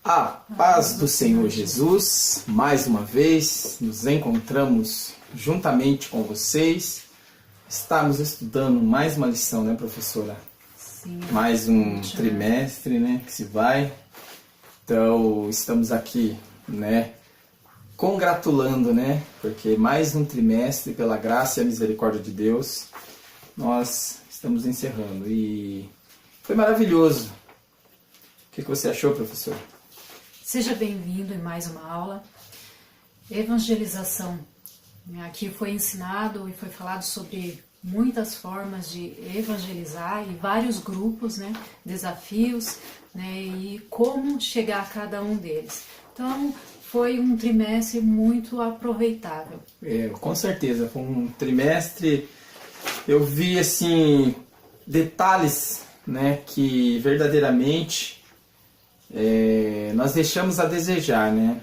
A paz do Senhor Jesus, mais uma vez nos encontramos juntamente com vocês. Estamos estudando mais uma lição, né, professora? Sim. Mais um trimestre, né, que se vai. Então, estamos aqui, né, congratulando, né, porque mais um trimestre, pela graça e a misericórdia de Deus, nós estamos encerrando. E foi maravilhoso. O que você achou, professora? Seja bem-vindo em mais uma aula. Evangelização. Aqui foi ensinado e foi falado sobre muitas formas de evangelizar e vários grupos, né, desafios, né, e como chegar a cada um deles. Então, foi um trimestre muito aproveitável. Com certeza, foi um trimestre. Eu vi assim detalhes, né, que verdadeiramente nós deixamos a desejar, né?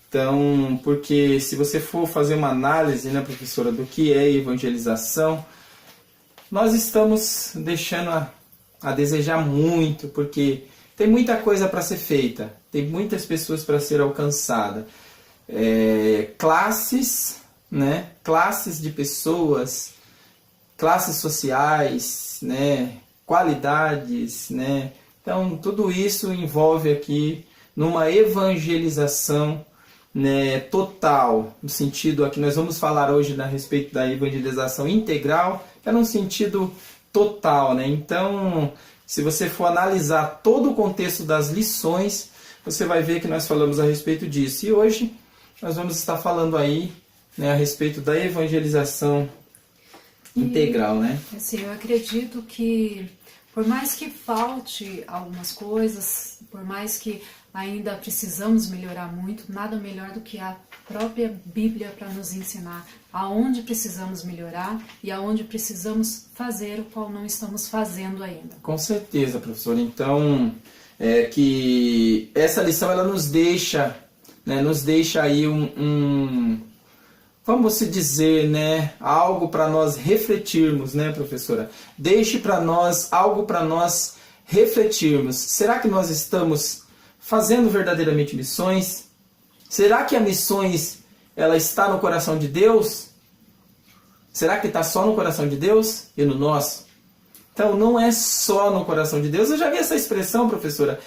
Então, porque se você for fazer uma análise, né, professora, do que é evangelização, nós estamos deixando a desejar muito, porque tem muita coisa para ser feita, tem muitas pessoas para ser alcançada, classes, né, classes de pessoas, classes sociais, né, qualidades, né. Então, tudo isso envolve aqui numa evangelização, né, total, no sentido aqui, nós vamos falar hoje a respeito da evangelização integral, que é num sentido total, né? Então, se você for analisar todo o contexto das lições, você vai ver que nós falamos a respeito disso. E hoje nós vamos estar falando aí, né, a respeito da evangelização integral, né? Assim, eu acredito que por mais que falte algumas coisas, por mais que ainda precisamos melhorar muito, nada melhor do que a própria Bíblia para nos ensinar aonde precisamos melhorar e aonde precisamos fazer o qual não estamos fazendo ainda. Com certeza, professor. Então, que essa lição ela nos deixa, né, aí vamos se dizer, né, algo para nós refletirmos, né, professora? Deixe para nós algo para nós refletirmos. Será que nós estamos fazendo verdadeiramente missões? Será que a missões ela está no coração de Deus? Será que está só no coração de Deus e no nosso? Então, não é só no coração de Deus. Eu já vi essa expressão, professora,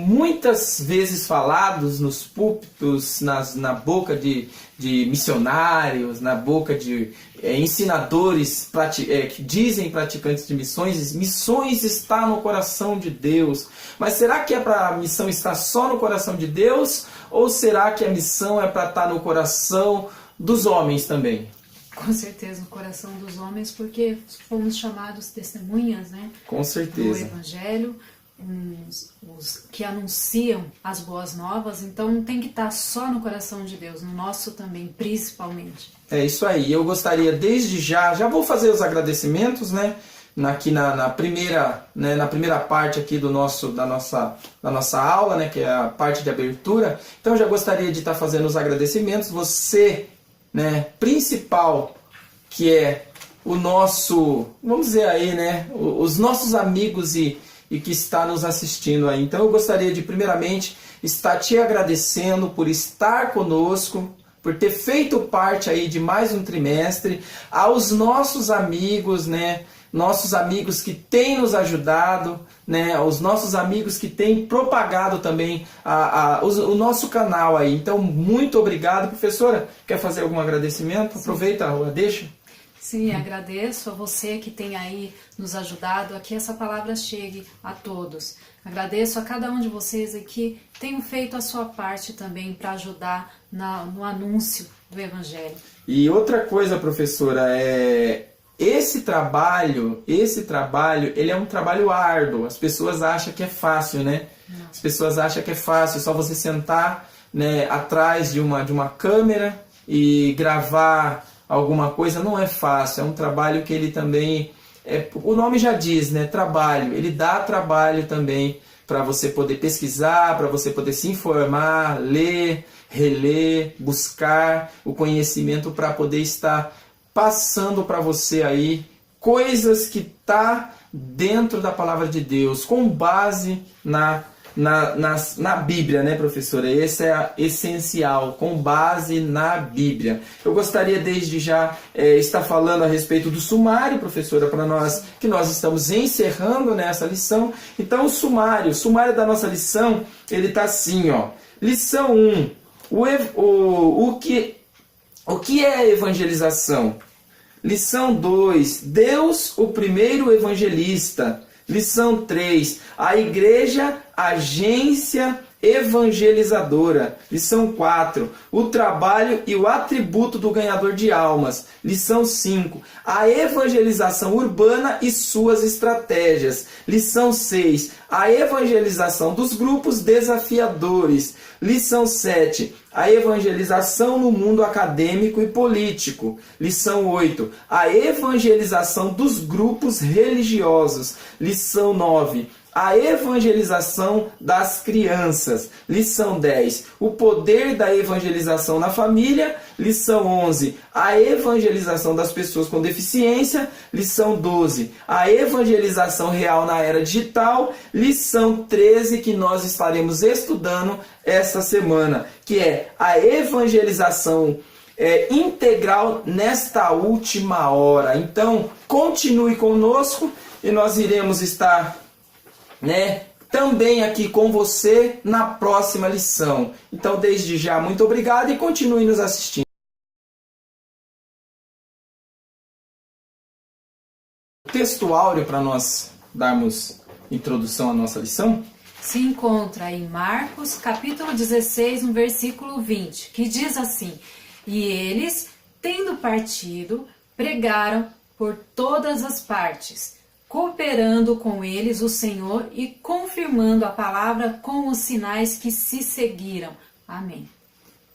muitas vezes falados nos púlpitos, na boca de missionários, na boca de ensinadores que dizem praticantes de missões. Missões está no coração de Deus. Mas será que é para a missão estar só no coração de Deus? Ou será que a missão é para estar no coração dos homens também? Com certeza, no coração dos homens, porque fomos chamados testemunhas, né? Com certeza. Do Evangelho, os que anunciam as boas novas, então tem que estar só no coração de Deus, no nosso também, principalmente. É isso aí, eu gostaria desde já vou fazer os agradecimentos, né? Aqui na primeira parte aqui da nossa aula, né, que é a parte de abertura. Então eu já gostaria de estar fazendo os agradecimentos. Você, né, principal, que é o nosso, vamos dizer aí, né, os nossos amigos e que está nos assistindo aí. Então eu gostaria de primeiramente estar te agradecendo por estar conosco, por ter feito parte aí de mais um trimestre, aos nossos amigos, né, nossos amigos que têm nos ajudado, né, os nossos amigos que têm propagado também o nosso canal aí. Então, muito obrigado, professora. Quer fazer algum agradecimento? Sim. Aproveita, deixa. Sim, agradeço a você que tem aí nos ajudado a que essa palavra chegue a todos. Agradeço a cada um de vocês que tenham feito a sua parte também para ajudar no anúncio do Evangelho. E outra coisa, professora, esse trabalho, ele é um trabalho árduo. As pessoas acham que é fácil, né? Não. As pessoas acham que é fácil, só você sentar, né, atrás de uma câmera e gravar alguma coisa. Não é fácil, é um trabalho que ele também, o nome já diz, né, trabalho. Ele dá trabalho também para você poder pesquisar, para você poder se informar, ler, reler, buscar o conhecimento para poder estar passando para você aí coisas que tá dentro da palavra de Deus, com base na na Bíblia, né, professora? Esse é essencial, com base na Bíblia. Eu gostaria desde já estar falando a respeito do sumário, professora, para nós, que nós estamos encerrando nessa lição. Então, o sumário da nossa lição, ele está assim, ó. Lição 1. O que é a evangelização? Lição 2. Deus, o primeiro evangelista. Lição 3. A igreja, agência evangelizadora. Lição 4. O trabalho e o atributo do ganhador de almas. Lição 5. A evangelização urbana e suas estratégias. Lição 6. A evangelização dos grupos desafiadores. Lição 7. A evangelização no mundo acadêmico e político. Lição 8. A evangelização dos grupos religiosos. Lição 9. A evangelização das crianças. Lição 10. O poder da evangelização na família. Lição 11. A evangelização das pessoas com deficiência. Lição 12. A evangelização real na era digital. Lição 13, que nós estaremos estudando essa semana, que é a evangelização integral nesta última hora. Então, continue conosco e nós iremos estar também aqui com você na próxima lição. Então, desde já, muito obrigado e continue nos assistindo. O texto áureo para nós darmos introdução à nossa lição se encontra em Marcos, capítulo 16, no versículo 20, que diz assim: E eles, tendo partido, pregaram por todas as partes, cooperando com eles o Senhor e confirmando a palavra com os sinais que se seguiram. Amém.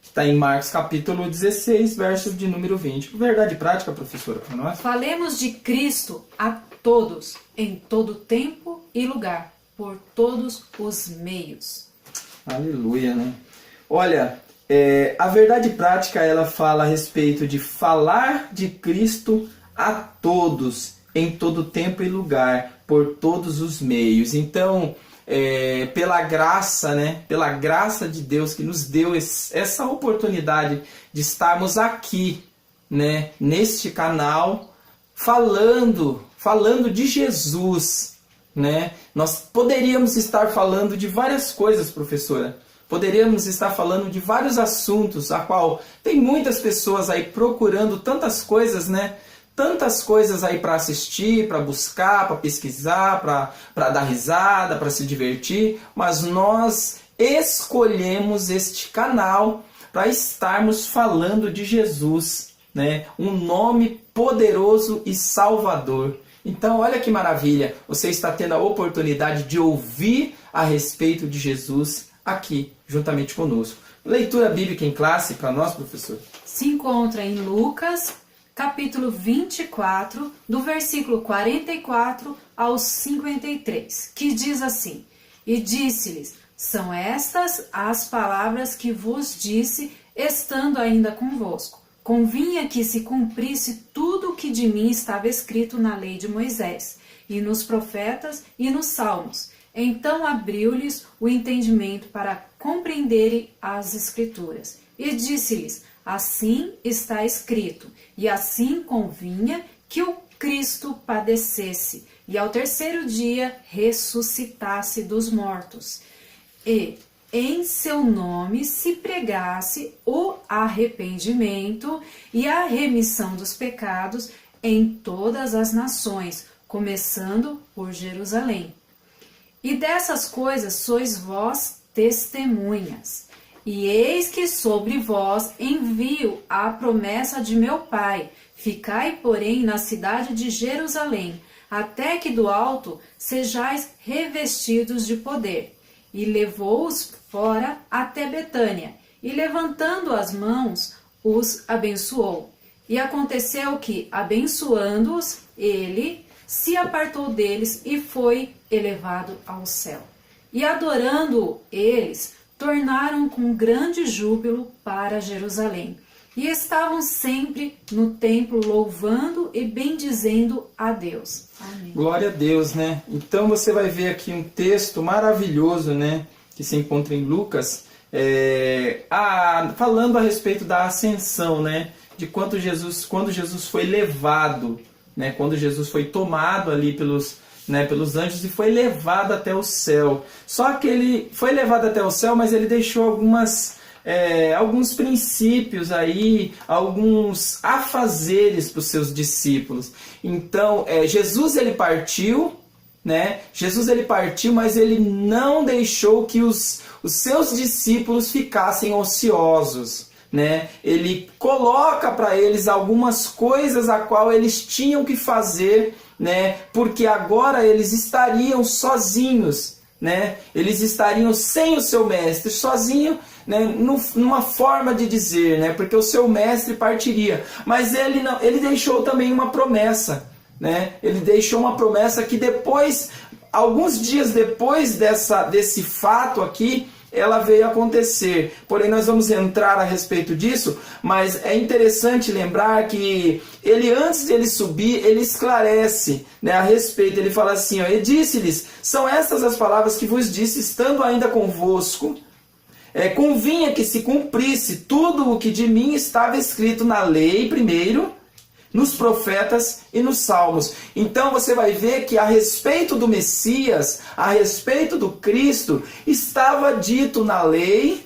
Está em Marcos capítulo 16, verso de número 20. Verdade prática, professora, para nós? Falemos de Cristo a todos, em todo tempo e lugar, por todos os meios. Aleluia, né? Olha, a verdade prática, ela fala a respeito de falar de Cristo a todos, em todo tempo e lugar, por todos os meios. Então, pela graça, pela graça de Deus que nos deu essa oportunidade de estarmos aqui, neste canal, falando de Jesus, Nós poderíamos estar falando de várias coisas, professora. Poderíamos estar falando de vários assuntos, a qual tem muitas pessoas aí procurando tantas coisas, Tantas coisas aí para assistir, para buscar, para pesquisar, para dar risada, para se divertir, mas nós escolhemos este canal para estarmos falando de Jesus, um nome poderoso e salvador. Então, olha que maravilha, você está tendo a oportunidade de ouvir a respeito de Jesus aqui, juntamente conosco. Leitura bíblica em classe para nós, professor? Se encontra em Lucas, capítulo 24, do versículo 44 ao 53, que diz assim: E disse-lhes, são estas as palavras que vos disse, estando ainda convosco. Convinha que se cumprisse tudo o que de mim estava escrito na lei de Moisés, e nos profetas e nos salmos. Então abriu-lhes o entendimento para compreenderem as Escrituras. E disse-lhes, assim está escrito, e assim convinha que o Cristo padecesse, e ao terceiro dia ressuscitasse dos mortos. E em seu nome se pregasse o arrependimento e a remissão dos pecados em todas as nações, começando por Jerusalém. E dessas coisas sois vós testemunhas. E eis que sobre vós envio a promessa de meu Pai. Ficai, porém, na cidade de Jerusalém, até que do alto sejais revestidos de poder. E levou-os fora até Betânia, e levantando as mãos, os abençoou. E aconteceu que, abençoando-os, ele se apartou deles e foi elevado ao céu. E adorando-o eles, tornaram com grande júbilo para Jerusalém. e estavam sempre no templo louvando e bendizendo a Deus. Amém. Glória a Deus, né? Então você vai ver aqui um texto maravilhoso, né? Que se encontra em Lucas, falando a respeito da ascensão, né? De quando Jesus foi levado, né? Quando Jesus foi tomado ali pelos anjos e foi levado até o céu. Só que ele foi levado até o céu, mas ele deixou alguns princípios aí, alguns afazeres para os seus discípulos. Então, Jesus ele partiu, né? Jesus ele partiu, mas ele não deixou que os seus discípulos ficassem ociosos, né? Ele coloca para eles algumas coisas a qual eles tinham que fazer, né? Porque agora eles estariam sozinhos, né? Eles estariam sem o seu mestre, sozinho, né? Numa forma de dizer, né? Porque o seu mestre partiria, mas ele deixou também uma promessa, né? Ele deixou uma promessa que depois, alguns dias depois desse fato aqui, ela veio acontecer. Porém, nós vamos entrar a respeito disso, mas é interessante lembrar que ele, antes de ele subir, ele esclarece, né, a respeito. Ele fala assim, ó, e disse-lhes, são estas as palavras que vos disse, estando ainda convosco, convinha que se cumprisse tudo o que de mim estava escrito na lei, primeiro, nos profetas e nos salmos. Então você vai ver que a respeito do Messias, a respeito do Cristo, estava dito na lei,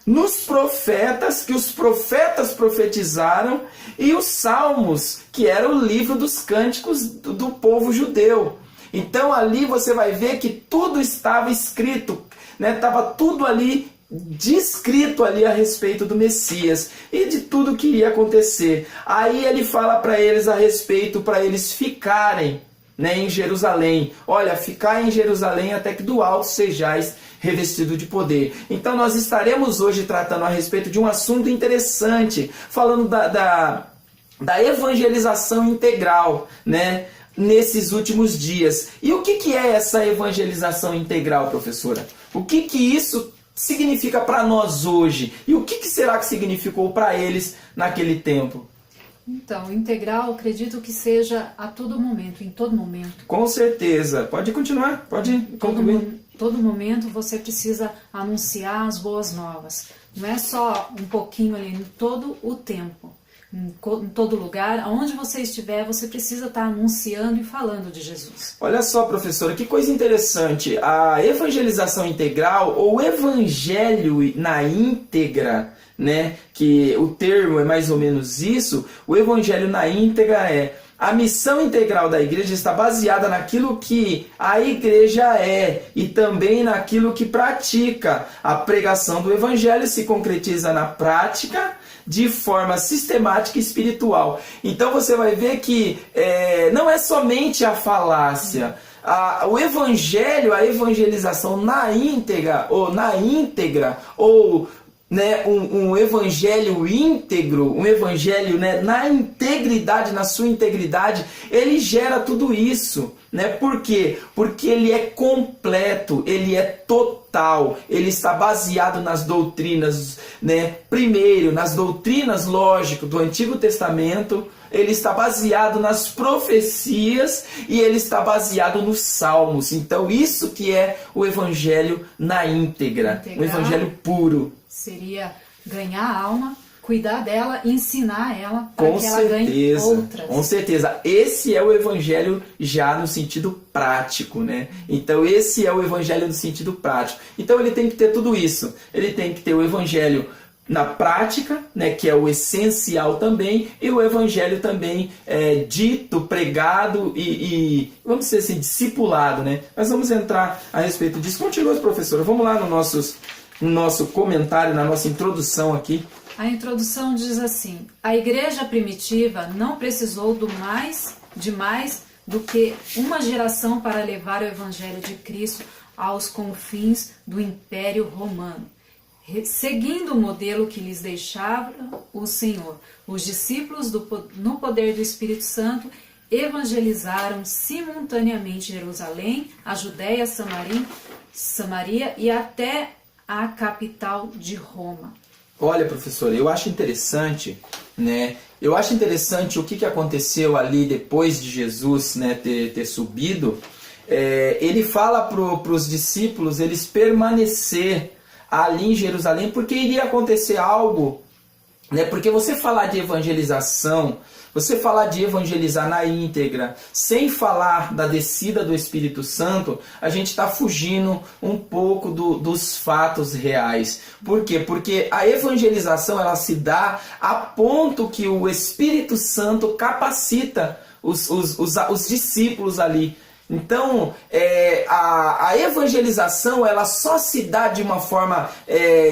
nos profetas, que os profetas profetizaram, e os salmos, que era o livro dos cânticos do povo judeu. Então ali você vai ver que tudo estava escrito, né? Estava tudo ali descrito ali a respeito do Messias e de tudo que iria acontecer. Aí ele fala para eles a respeito, para eles ficarem, né, em Jerusalém. Olha, ficar em Jerusalém até que do alto sejais revestido de poder. Então nós estaremos hoje tratando a respeito de um assunto interessante, falando da evangelização integral, né, nesses últimos dias. E o que é essa evangelização integral, professora? O que isso significa para nós hoje? E o que será que significou para eles naquele tempo? Então, integral, acredito que seja a todo momento, em todo momento. Com certeza. Pode continuar, pode concluir. Todo momento você precisa anunciar as boas novas. Não é só um pouquinho ali, em todo o tempo. Em todo lugar, aonde você estiver, você precisa estar anunciando e falando de Jesus. Olha só, professora, que coisa interessante. A evangelização integral, ou evangelho na íntegra, né? Que o termo é mais ou menos isso. O evangelho na íntegra a missão integral da igreja está baseada naquilo que a igreja é e também naquilo que pratica. A pregação do evangelho se concretiza na prática de forma sistemática e espiritual. Então você vai ver que não é somente a falácia. O evangelho, a evangelização na íntegra, ou né, um evangelho íntegro, um evangelho, né, na integridade, na sua integridade, ele gera tudo isso, né? Por quê? Porque ele é completo, ele é total, ele está baseado nas doutrinas, né? Primeiro, nas doutrinas, lógico, do Antigo Testamento. Ele está baseado nas profecias e ele está baseado nos salmos. Então isso que é o evangelho na íntegra, o evangelho puro. Seria ganhar a alma, cuidar dela, ensinar ela para que ela ganhe outras. Com certeza. Esse é o evangelho já no sentido prático, né? Então esse é o evangelho no sentido prático. Então ele tem que ter tudo isso. Ele tem que ter o evangelho na prática, né, que é o essencial também, e o evangelho também dito, pregado e vamos dizer assim, discipulado, né? Nós vamos entrar a respeito disso. Continua, professora. Vamos lá no nosso comentário, na nossa introdução aqui. A introdução diz assim: a igreja primitiva não precisou de mais do que uma geração para levar o evangelho de Cristo aos confins do Império Romano. Seguindo o modelo que lhes deixava o Senhor, os discípulos, no poder do Espírito Santo, evangelizaram simultaneamente Jerusalém, a Judéia, Samaria e até a capital de Roma. Olha, professor, eu acho interessante, né? Eu acho interessante o que aconteceu ali depois de Jesus, né, ter subido. Ele fala para os discípulos eles permanecer ali em Jerusalém, porque iria acontecer algo, né? Porque você falar de evangelização, você falar de evangelizar na íntegra, sem falar da descida do Espírito Santo, a gente está fugindo um pouco dos fatos reais. Por quê? Porque a evangelização ela se dá a ponto que o Espírito Santo capacita os discípulos ali. Então, a evangelização ela só se dá de uma forma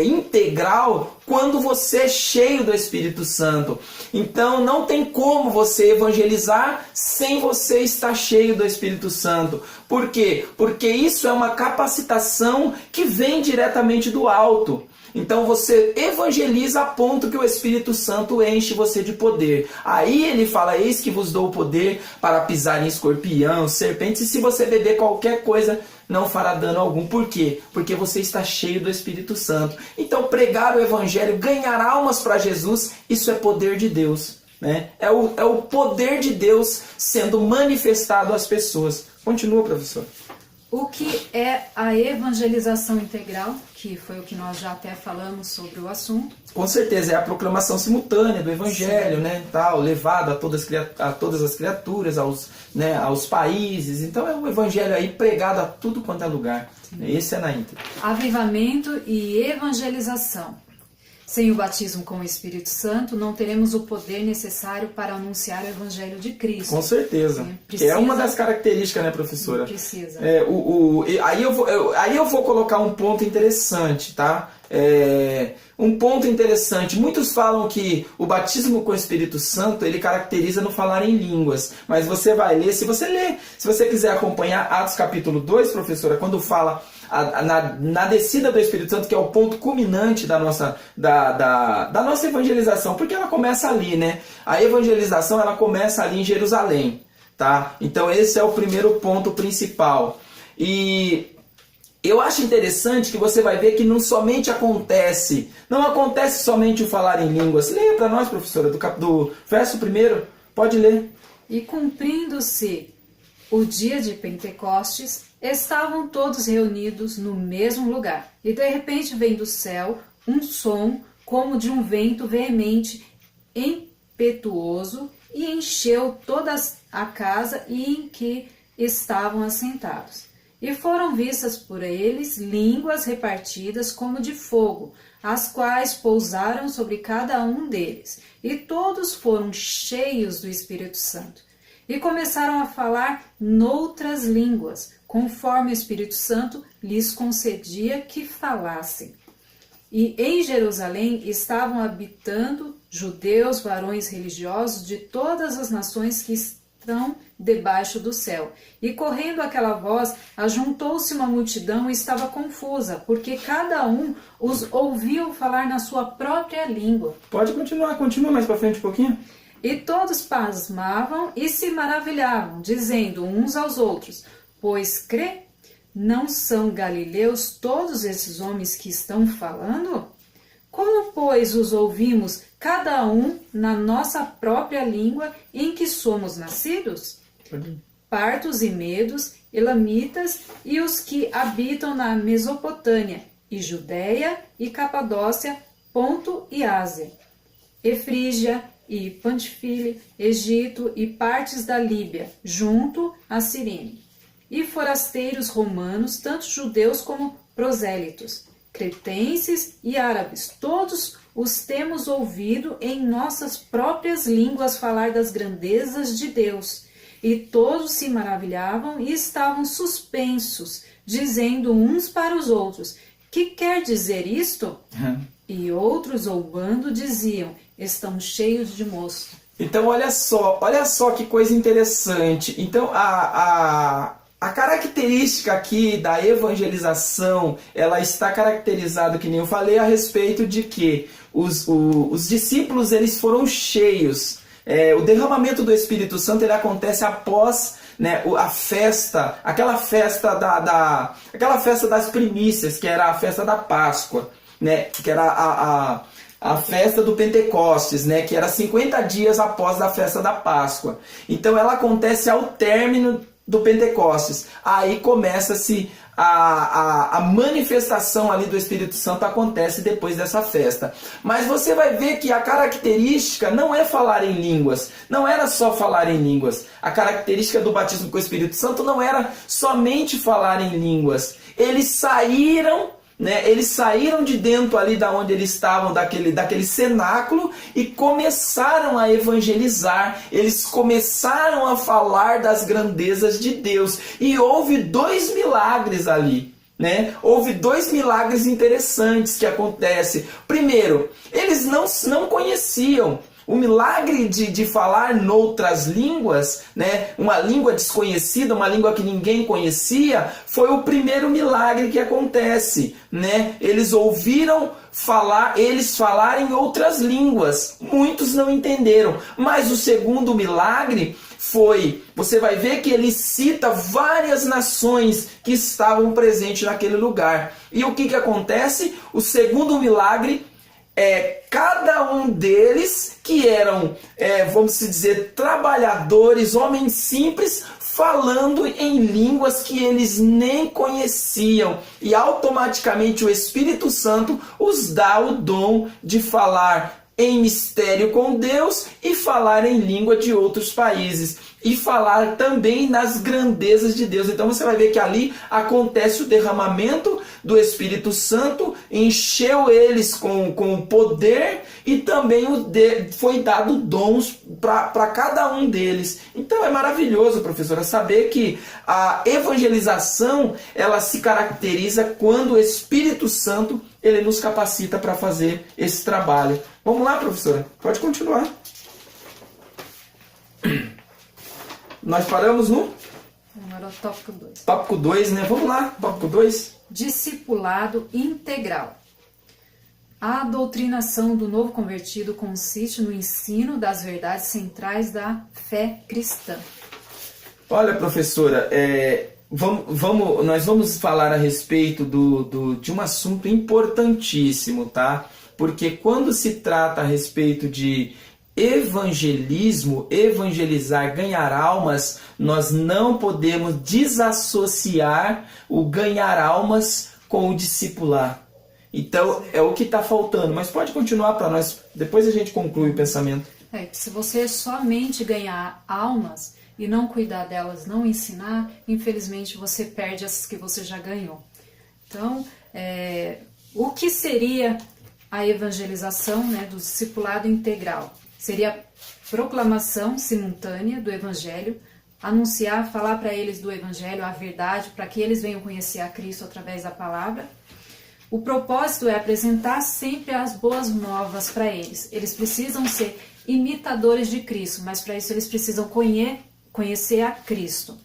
integral quando você é cheio do Espírito Santo. Então, não tem como você evangelizar sem você estar cheio do Espírito Santo. Por quê? Porque isso é uma capacitação que vem diretamente do alto. Então você evangeliza a ponto que o Espírito Santo enche você de poder. Aí ele fala, eis que vos dou o poder para pisar em escorpião, serpentes, e se você beber qualquer coisa, não fará dano algum. Por quê? Porque você está cheio do Espírito Santo. Então pregar o Evangelho, ganhar almas para Jesus, isso é poder de Deus. Né? É o poder de Deus sendo manifestado às pessoas. Continua, professor. O que é a evangelização integral, que foi o que nós já até falamos sobre o assunto. Com certeza, é a proclamação simultânea do Evangelho, né, tal, levado a todas as criaturas, aos países. Então é um Evangelho aí pregado a tudo quanto é lugar. Sim. Esse é na íntegra. Avivamento e evangelização. Sem o batismo com o Espírito Santo, não teremos o poder necessário para anunciar o Evangelho de Cristo. Com certeza. Precisa, é uma das características, né, professora? Precisa. Aí eu vou colocar um ponto interessante, tá? Um ponto interessante. Muitos falam que o batismo com o Espírito Santo, ele caracteriza no falar em línguas. Mas você vai ler, se você quiser acompanhar Atos capítulo 2, professora, quando fala na descida do Espírito Santo, que é o ponto culminante da nossa evangelização, porque ela começa ali, né? A evangelização ela começa ali em Jerusalém, tá? Então esse é o primeiro ponto principal. E eu acho interessante que você vai ver que não acontece somente o falar em línguas. Leia para nós, professora, do verso 1, pode ler. E cumprindo-se o dia de Pentecostes, estavam todos reunidos no mesmo lugar. E de repente vem do céu um som como de um vento veemente, impetuoso, e encheu toda a casa em que estavam assentados. E foram vistas por eles línguas repartidas como de fogo, as quais pousaram sobre cada um deles. E todos foram cheios do Espírito Santo. E começaram a falar noutras línguas, conforme o Espírito Santo lhes concedia que falassem. E em Jerusalém estavam habitando judeus, varões religiosos de todas as nações que estão debaixo do céu. E correndo aquela voz, ajuntou-se uma multidão e estava confusa, porque cada um os ouvia falar na sua própria língua. Pode continuar, continua mais para frente um pouquinho. E todos pasmavam e se maravilhavam, dizendo uns aos outros, pois crê, não são galileus todos esses homens que estão falando? Como, pois, os ouvimos, cada um na nossa própria língua em que somos nascidos? Partos e medos, elamitas e os que habitam na Mesopotâmia, e Judéia e Capadócia, Ponto e Ásia, Efrígia e Panfilha, Egito e partes da Líbia, junto a Cirene. E forasteiros romanos, tanto judeus como prosélitos, cretenses e árabes, todos os temos ouvido em nossas próprias línguas falar das grandezas de Deus. E todos se maravilhavam e estavam suspensos, dizendo uns para os outros, que quer dizer isto? E outros, zombando, diziam, estão cheios de mosto. Então olha só que coisa interessante. Então a característica aqui da evangelização, ela está caracterizada, que nem eu falei, a respeito de que os discípulos eles foram cheios. O derramamento do Espírito Santo ele acontece após, né, a festa, aquela festa das primícias, que era a festa da Páscoa, né, que era a festa do Pentecostes, né, que era 50 dias após a festa da Páscoa. Então ela acontece ao término do Pentecostes. Aí começa-se a manifestação ali do Espírito Santo, acontece depois dessa festa. Mas você vai ver que a característica não é falar em línguas, não era só falar em línguas. A característica do batismo com o Espírito Santo não era somente falar em línguas. Eles saíram de dentro ali da onde eles estavam, daquele cenáculo, e começaram a evangelizar. Eles começaram a falar das grandezas de Deus. E houve 2 milagres ali, né? Houve 2 milagres interessantes que acontecem. Primeiro, eles não conheciam. O milagre de falar noutras línguas, né, uma língua desconhecida, uma língua que ninguém conhecia, foi o primeiro milagre que acontece, né? Eles ouviram eles falarem outras línguas. Muitos não entenderam. Mas o segundo milagre foi, você vai ver que ele cita várias nações que estavam presentes naquele lugar. E o que acontece? O segundo milagre cada um deles que eram, vamos dizer, trabalhadores, homens simples, falando em línguas que eles nem conheciam. E automaticamente o Espírito Santo os dá o dom de falar em mistério com Deus e falar em língua de outros países. E falar também nas grandezas de Deus. Então você vai ver que ali acontece o derramamento do Espírito Santo, encheu eles com poder e também foi dado dons para cada um deles. Então é maravilhoso, professora, saber que a evangelização ela se caracteriza quando o Espírito Santo ele nos capacita para fazer esse trabalho. Vamos lá, professora, pode continuar. Nós paramos no? Agora o tópico 2. Tópico 2, né? Vamos lá, tópico 2. Discipulado integral. A doutrinação do novo convertido consiste no ensino das verdades centrais da fé cristã. Olha, professora, nós vamos falar a respeito de um assunto importantíssimo, tá? Porque quando se trata a respeito de evangelismo, evangelizar, ganhar almas, nós não podemos desassociar o ganhar almas com o discipular. Então é o que está faltando, mas pode continuar para nós, depois a gente conclui o pensamento. Se você somente ganhar almas e não cuidar delas, não ensinar, infelizmente você perde essas que você já ganhou. Então, o que seria a evangelização, né, do discipulado integral? Seria a proclamação simultânea do Evangelho, anunciar, falar para eles do Evangelho, a verdade, para que eles venham conhecer a Cristo através da palavra. O propósito é apresentar sempre as boas novas para eles. Eles precisam ser imitadores de Cristo, mas para isso eles precisam conhecer a Cristo.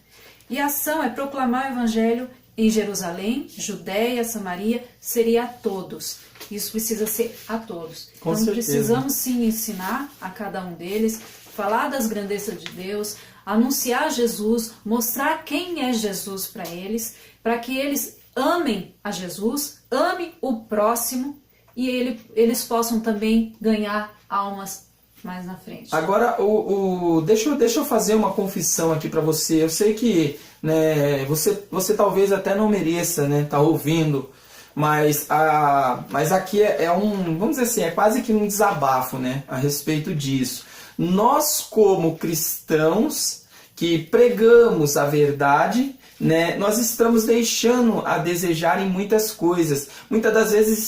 E a ação é proclamar o Evangelho em Jerusalém, Judéia, Samaria, seria a todos. Isso precisa ser a todos. Com então certeza. Precisamos sim ensinar a cada um deles, falar das grandezas de Deus, anunciar Jesus, mostrar quem é Jesus para eles, para que eles amem a Jesus, amem o próximo e eles possam também ganhar almas mais na frente. Agora, deixa eu fazer uma confissão aqui para você. Eu sei que, né, você talvez até não mereça, né, tá ouvindo, mas aqui vamos dizer assim, é quase que um desabafo, né, a respeito disso. Nós, como cristãos que pregamos a verdade, né, nós estamos deixando a desejar em muitas coisas. Muitas das vezes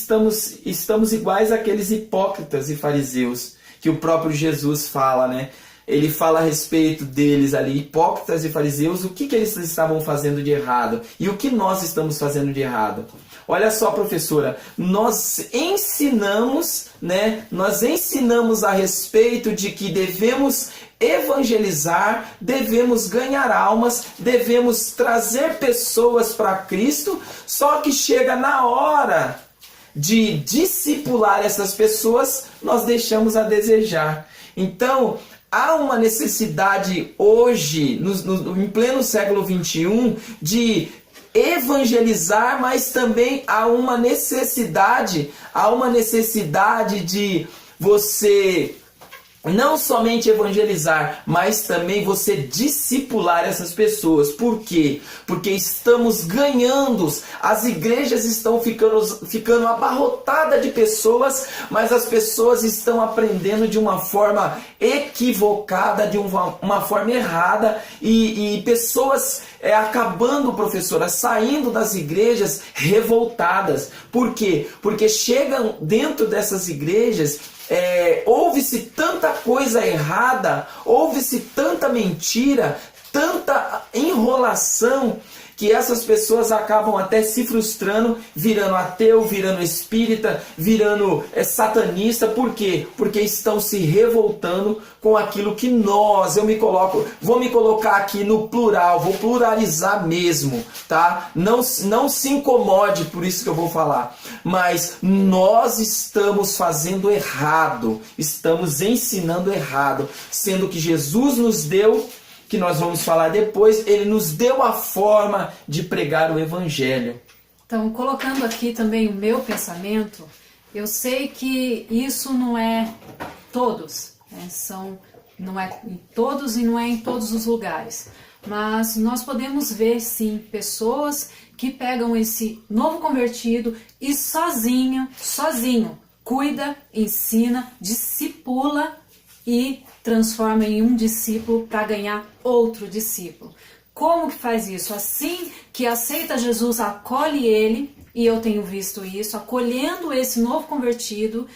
estamos iguais àqueles hipócritas e fariseus que o próprio Jesus fala, né? Ele fala a respeito deles ali, hipócritas e fariseus, o que eles estavam fazendo de errado e o que nós estamos fazendo de errado. Olha só, professora, nós ensinamos, né? Nós ensinamos a respeito de que devemos evangelizar, devemos ganhar almas, devemos trazer pessoas para Cristo, só que chega na hora de discipular essas pessoas, nós deixamos a desejar. Então, há uma necessidade hoje, em pleno século XXI, de evangelizar, mas também há uma necessidade de você não somente evangelizar, mas também você discipular essas pessoas. Por quê? Porque estamos ganhando, as igrejas estão ficando abarrotadas de pessoas, mas as pessoas estão aprendendo de uma forma equivocada, de uma forma errada, e pessoas acabando, professora, saindo das igrejas revoltadas. Por quê? Porque chegam dentro dessas igrejas, ouve-se tanta coisa errada, ouve-se tanta mentira, tanta enrolação, que essas pessoas acabam até se frustrando, virando ateu, virando espírita, virando satanista. Por quê? Porque estão se revoltando com aquilo que vou me colocar aqui no plural, vou pluralizar mesmo, tá? Não se incomode por isso que eu vou falar, mas nós estamos fazendo errado, estamos ensinando errado, sendo que Jesus nos deu, que nós vamos falar depois, ele nos deu a forma de pregar o evangelho. Então, colocando aqui também o meu pensamento, eu sei que isso não é todos, né? Não é em todos e não é em todos os lugares. Mas nós podemos ver, sim, pessoas que pegam esse novo convertido e sozinho, cuida, ensina, discipula e transforma em um discípulo para ganhar outro discípulo. Como que faz isso? Assim que aceita Jesus, acolhe ele, e eu tenho visto isso, acolhendo esse novo convertido,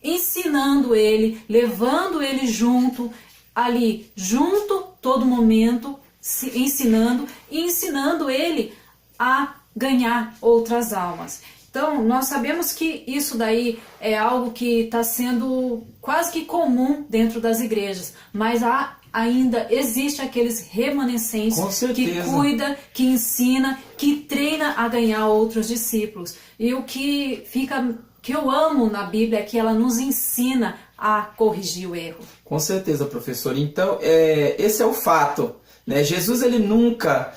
ensinando ele, levando ele junto, ali, junto, todo momento, ensinando e ensinando ele a ganhar outras almas. Então, nós sabemos que isso daí é algo que está sendo quase que comum dentro das igrejas, mas ainda existe aqueles remanescentes que cuida, que ensina, que treina a ganhar outros discípulos. E o que eu amo na Bíblia é que ela nos ensina a corrigir o erro. Com certeza, professor. Então, esse é o fato. Né? Jesus ele nunca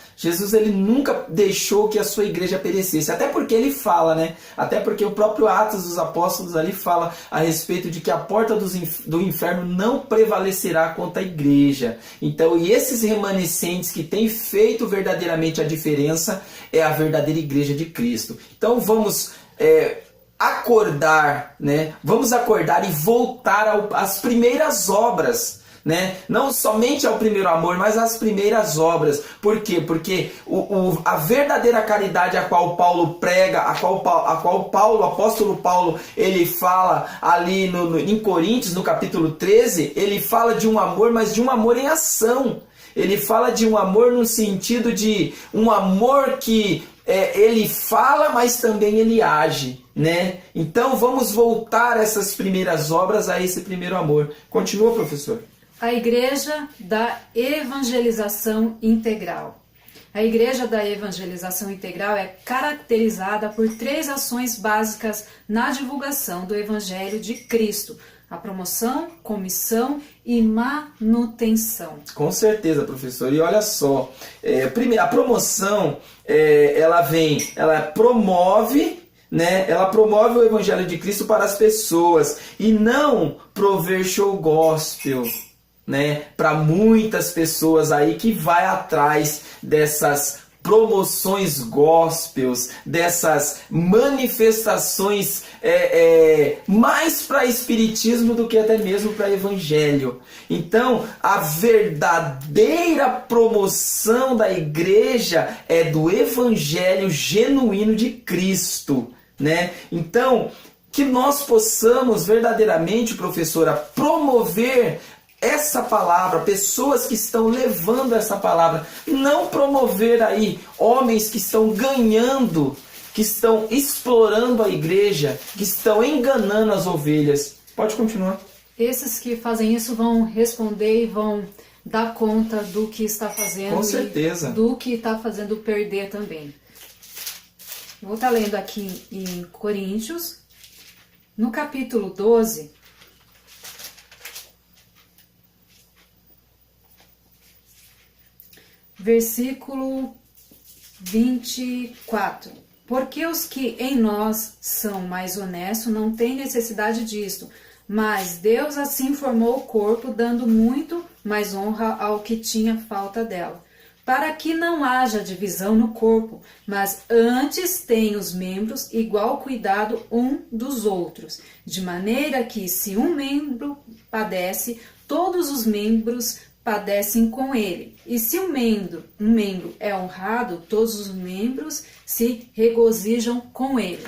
deixou que a sua igreja perecesse, até porque ele fala, né? Até porque o próprio Atos dos Apóstolos ali fala a respeito de que a porta do inferno não prevalecerá contra a igreja. Então, e esses remanescentes que têm feito verdadeiramente a diferença é a verdadeira igreja de Cristo. Então vamos acordar, né? Vamos acordar e voltar às primeiras obras. Né? Não somente ao primeiro amor, mas às primeiras obras. Por quê? Porque a verdadeira caridade a qual Paulo prega, a qual o apóstolo Paulo, ele fala ali em Coríntios, no capítulo 13, ele fala de um amor, mas de um amor em ação. Ele fala de um amor no sentido de um amor que ele fala, mas também ele age, né? Então vamos voltar essas primeiras obras a esse primeiro amor. Continua, professor. A Igreja da Evangelização Integral. A Igreja da Evangelização Integral é caracterizada por 3 ações básicas na divulgação do Evangelho de Cristo: a promoção, comissão e manutenção. Com certeza, professor. E olha só, primeiro, a promoção, ela promove, né? Ela promove o Evangelho de Cristo para as pessoas e não prover show gospel, né, para muitas pessoas aí que vai atrás dessas promoções gospels, dessas manifestações mais para espiritismo do que até mesmo para evangelho. Então, a verdadeira promoção da igreja é do evangelho genuíno de Cristo, né? Então, que nós possamos verdadeiramente, professora, promover essa palavra, pessoas que estão levando essa palavra, não promover aí homens que estão ganhando, que estão explorando a igreja, que estão enganando as ovelhas. Pode continuar. Esses que fazem isso vão responder e vão dar conta do que está fazendo. Com certeza. E do que está fazendo perder também. Vou estar lendo aqui em Coríntios, no capítulo 12, versículo 24. Porque os que em nós são mais honestos não têm necessidade disto, mas Deus assim formou o corpo, dando muito mais honra ao que tinha falta dela, para que não haja divisão no corpo, mas antes tenham os membros igual cuidado um dos outros, de maneira que se um membro padece, todos os membros padecem com ele. E se um membro é honrado, todos os membros se regozijam com ele.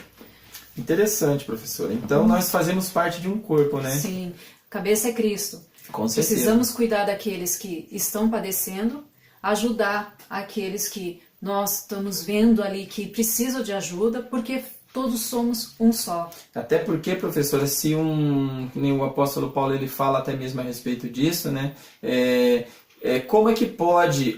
Interessante, professora. Então nós fazemos parte de um corpo, né? Sim, cabeça é Cristo. Com certeza. Precisamos cuidar daqueles que estão padecendo, ajudar aqueles que nós estamos vendo ali que precisam de ajuda, porque todos somos um só. Até porque, professora, se nem o apóstolo Paulo ele fala até mesmo a respeito disso, né? Como é que pode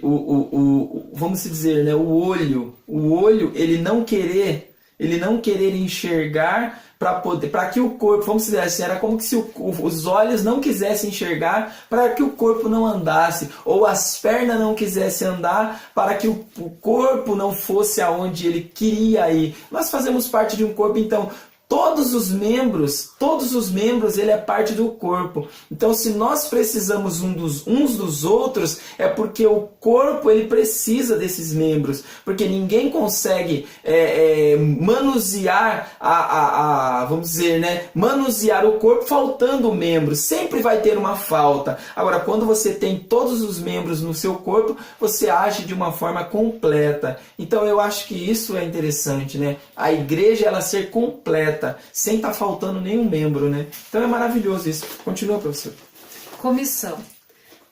vamos dizer, né, o olho ele não querer enxergar para que o corpo, vamos dizer assim, era como que se os olhos não quisessem enxergar para que o corpo não andasse, ou as pernas não quisessem andar para que o corpo não fosse aonde ele queria ir. Nós fazemos parte de um corpo, então todos os membros, ele é parte do corpo. Então, se nós precisamos uns dos outros, é porque o corpo ele precisa desses membros, porque ninguém consegue manusear vamos dizer, né, manusear o corpo faltando membros. Sempre vai ter uma falta. Agora, quando você tem todos os membros no seu corpo, você age de uma forma completa. Então, eu acho que isso é interessante, né? A igreja ela ser completa, sem estar faltando nenhum membro, né? Então é maravilhoso isso. Continua, professor. Comissão.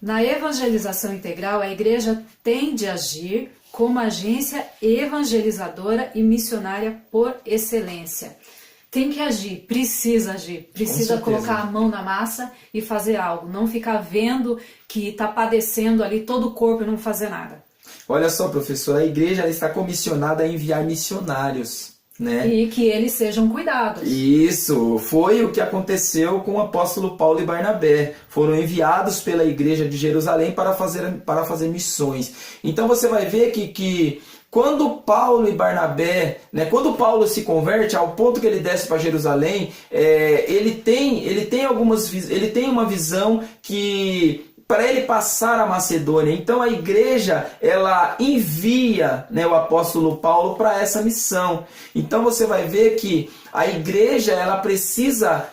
Na evangelização integral, a igreja tem de agir como agência evangelizadora e missionária por excelência. Tem que agir, precisa colocar a mão na massa e fazer algo, não ficar vendo que está padecendo ali todo o corpo e não fazer nada. Olha só, professor, a igreja ela está comissionada a enviar missionários, né? E que eles sejam cuidados. Isso, foi o que aconteceu com o apóstolo Paulo e Barnabé. Foram enviados pela igreja de Jerusalém para fazer missões. Então você vai ver que quando Paulo e Barnabé, né, quando Paulo se converte, ao ponto que ele desce para Jerusalém, ele tem uma visão que para ele passar a Macedônia. Então a igreja ela envia, né, o apóstolo Paulo para essa missão. Então você vai ver que a igreja ela precisa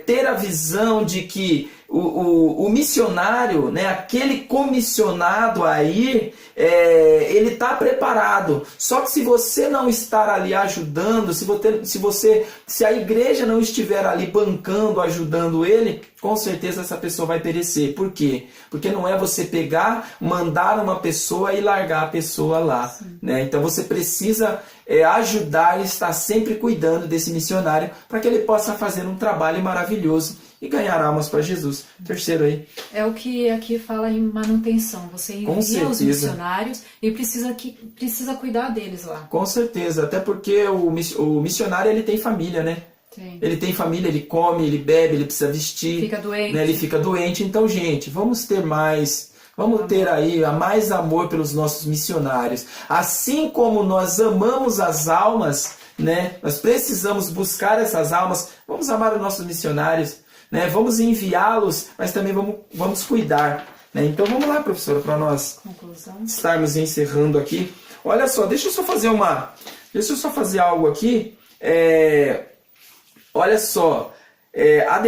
ter a visão de que o missionário, né, aquele comissionado a ir, ele está preparado. Só que se você não estar ali ajudando, se a igreja não estiver ali bancando, ajudando ele, com certeza essa pessoa vai perecer. Por quê? Porque não é você pegar, mandar uma pessoa e largar a pessoa lá, né? Então você precisa ajudar e estar sempre cuidando desse missionário para que ele possa fazer um trabalho maravilhoso e ganhar almas para Jesus. Terceiro aí. É o que aqui fala em manutenção. Você envia os missionários e precisa cuidar deles lá. Com certeza, até porque o missionário ele tem família, né? Sim. Ele tem família, ele come, ele bebe, ele precisa vestir. Fica doente. Né? Ele fica doente. Então, gente, vamos ter mais... Vamos ter aí mais amor pelos nossos missionários. Assim como nós amamos as almas, né? Nós precisamos buscar essas almas. Vamos amar os nossos missionários, né? Vamos enviá-los, mas também vamos cuidar. Né? Então vamos lá, professora, para nós estarmos encerrando aqui. Olha só, deixa eu só fazer algo aqui. Olha só. A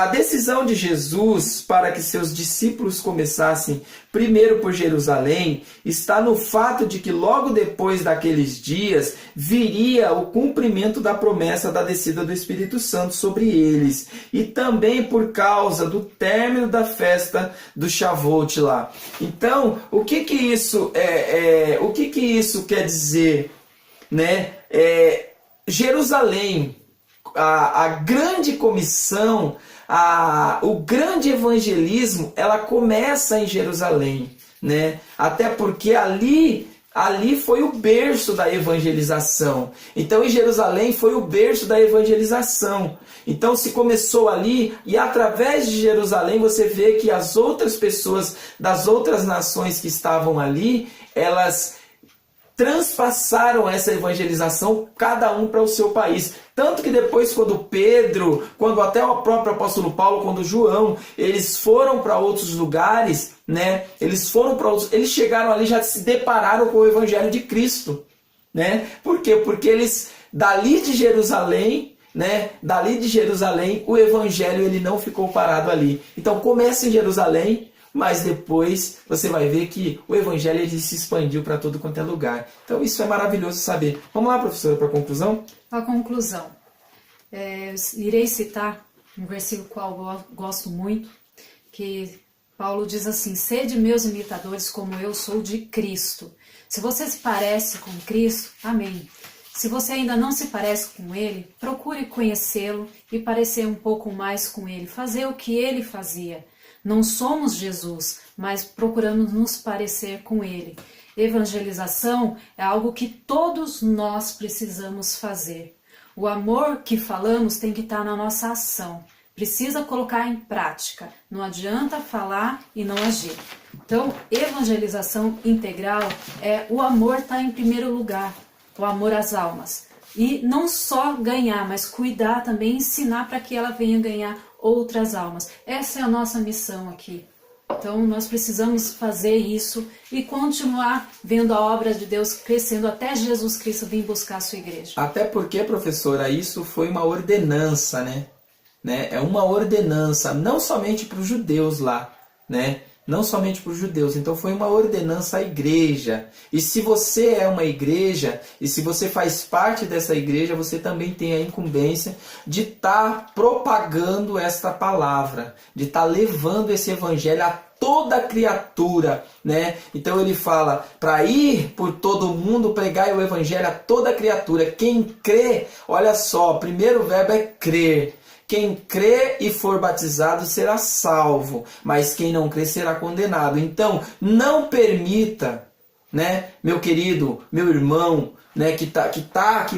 decisão de Jesus para que seus discípulos começassem primeiro por Jerusalém está no fato de que logo depois daqueles dias viria o cumprimento da promessa da descida do Espírito Santo sobre eles, e também por causa do término da festa do Shavuot lá. Então, o que isso quer dizer, né? Jerusalém, a grande comissão, o grande evangelismo, ela começa em Jerusalém, né? Até porque ali foi o berço da evangelização. Então, em Jerusalém foi o berço da evangelização. Então, se começou ali, e através de Jerusalém você vê que as outras pessoas das outras nações que estavam ali, elas transpassaram essa evangelização, cada um para o seu país. Tanto que depois, quando Pedro, quando até o próprio apóstolo Paulo, quando João, eles foram para outros lugares, né? Eles chegaram ali, já se depararam com o evangelho de Cristo, né? Por quê? Porque eles, dali de Jerusalém, né? Dali de Jerusalém, o evangelho ele não ficou parado ali. Então começa em Jerusalém, mas depois você vai ver que o evangelho ele se expandiu para todo quanto é lugar. Então isso é maravilhoso saber. Vamos lá, professora, para a conclusão? A conclusão. Irei citar um versículo qual eu gosto muito, que Paulo diz assim: sede meus imitadores como eu sou de Cristo. Se você se parece com Cristo, amém. Se você ainda não se parece com Ele, procure conhecê-lo e parecer um pouco mais com Ele, fazer o que Ele fazia. Não somos Jesus, mas procuramos nos parecer com Ele. Evangelização é algo que todos nós precisamos fazer. O amor que falamos tem que estar na nossa ação. Precisa colocar em prática. Não adianta falar e não agir. Então, evangelização integral é o amor estar em primeiro lugar. O amor às almas. E não só ganhar, mas cuidar também, ensinar para que ela venha ganhar outras almas. Essa é a nossa missão aqui. Então nós precisamos fazer isso e continuar vendo a obra de Deus crescendo até Jesus Cristo vir buscar a sua igreja. Até porque, professora, isso foi uma ordenança, né? É uma ordenança, não somente para os judeus lá, né? Não somente para os judeus. Então foi uma ordenança à igreja. E se você é uma igreja, e se você faz parte dessa igreja, você também tem a incumbência de estar propagando esta palavra, de estar levando esse evangelho a toda criatura, né? Então ele fala para ir por todo mundo pregar o evangelho a toda criatura. Quem crê, olha só, o primeiro verbo é crer. Quem crê e for batizado será salvo, mas quem não crê será condenado. Então, não permita, né, meu querido, meu irmão, né, que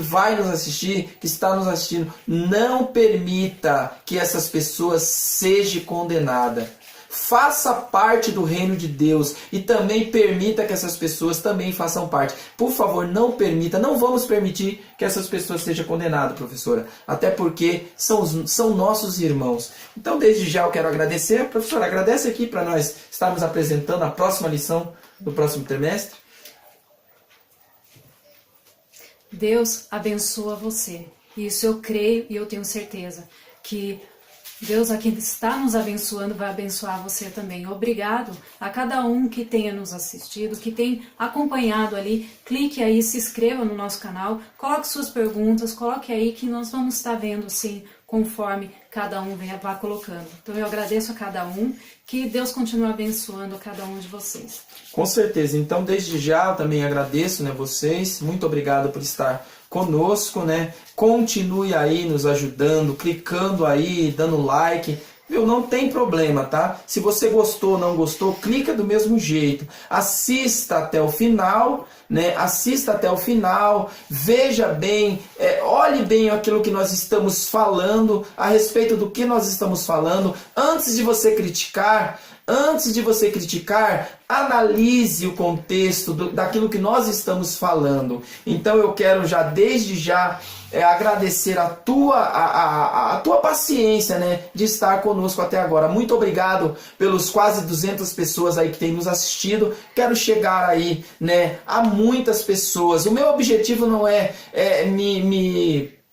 vai nos assistir, que está nos assistindo, não permita que essas pessoas sejam condenadas. Faça parte do reino de Deus e também permita que essas pessoas também façam parte. Por favor, não permita, não vamos permitir que essas pessoas sejam condenadas, professora. Até porque são nossos irmãos. Então, desde já eu quero agradecer. Professora, agradece aqui para nós estarmos apresentando a próxima lição do próximo trimestre. Deus abençoa você. Isso eu creio e eu tenho certeza que Deus aqui está nos abençoando, vai abençoar você também. Obrigado a cada um que tenha nos assistido, que tem acompanhado ali. Clique aí, se inscreva no nosso canal, coloque suas perguntas, coloque aí que nós vamos estar vendo sim, conforme cada um vá colocando. Então eu agradeço a cada um, que Deus continue abençoando a cada um de vocês. Com certeza. Então desde já eu também agradeço, né, vocês. Muito obrigado por estar conosco, né? Continue aí nos ajudando, clicando aí, dando like. Viu? Não tem problema, tá? Se você gostou ou não gostou, clica do mesmo jeito. Assista até o final, né? Assista até o final, veja bem, olhe bem aquilo que nós estamos falando, a respeito do que nós estamos falando. Antes de você criticar, analise o contexto daquilo que nós estamos falando. Então eu quero já, desde já, agradecer a tua paciência, né, de estar conosco até agora. Muito obrigado pelos quase 200 pessoas aí que têm nos assistido. Quero chegar aí, né, a muitas pessoas. O meu objetivo não é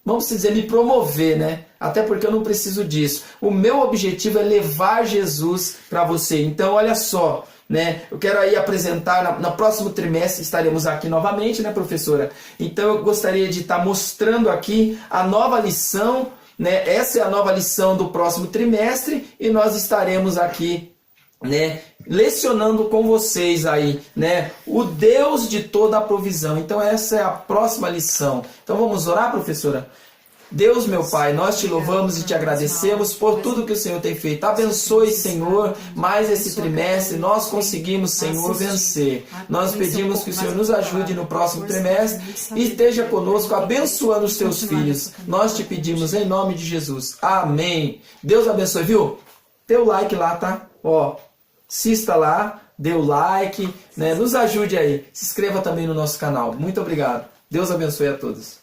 vamos dizer, me promover, né? Até porque eu não preciso disso. O meu objetivo é levar Jesus para você. Então, olha só, né? Eu quero aí apresentar, no próximo trimestre estaremos aqui novamente, né, professora? Então, eu gostaria de estar mostrando aqui a nova lição, né? Essa é a nova lição do próximo trimestre e nós estaremos aqui, né, lecionando com vocês aí, né, o Deus de toda a provisão. Então essa é a próxima lição. Então vamos orar, professora? Deus, meu Pai, nós te louvamos e te agradecemos por tudo que o Senhor tem feito. Abençoe, Senhor, mais esse trimestre. Nós conseguimos, Senhor, vencer. Nós pedimos que o Senhor nos ajude no próximo trimestre e esteja conosco, abençoando os teus filhos. Nós te pedimos em nome de Jesus. Amém. Deus abençoe, viu? Dê o like lá, tá? Ó, assista lá. dê o like, né? Nos ajude aí. Se inscreva também no nosso canal. Muito obrigado. Deus abençoe a todos.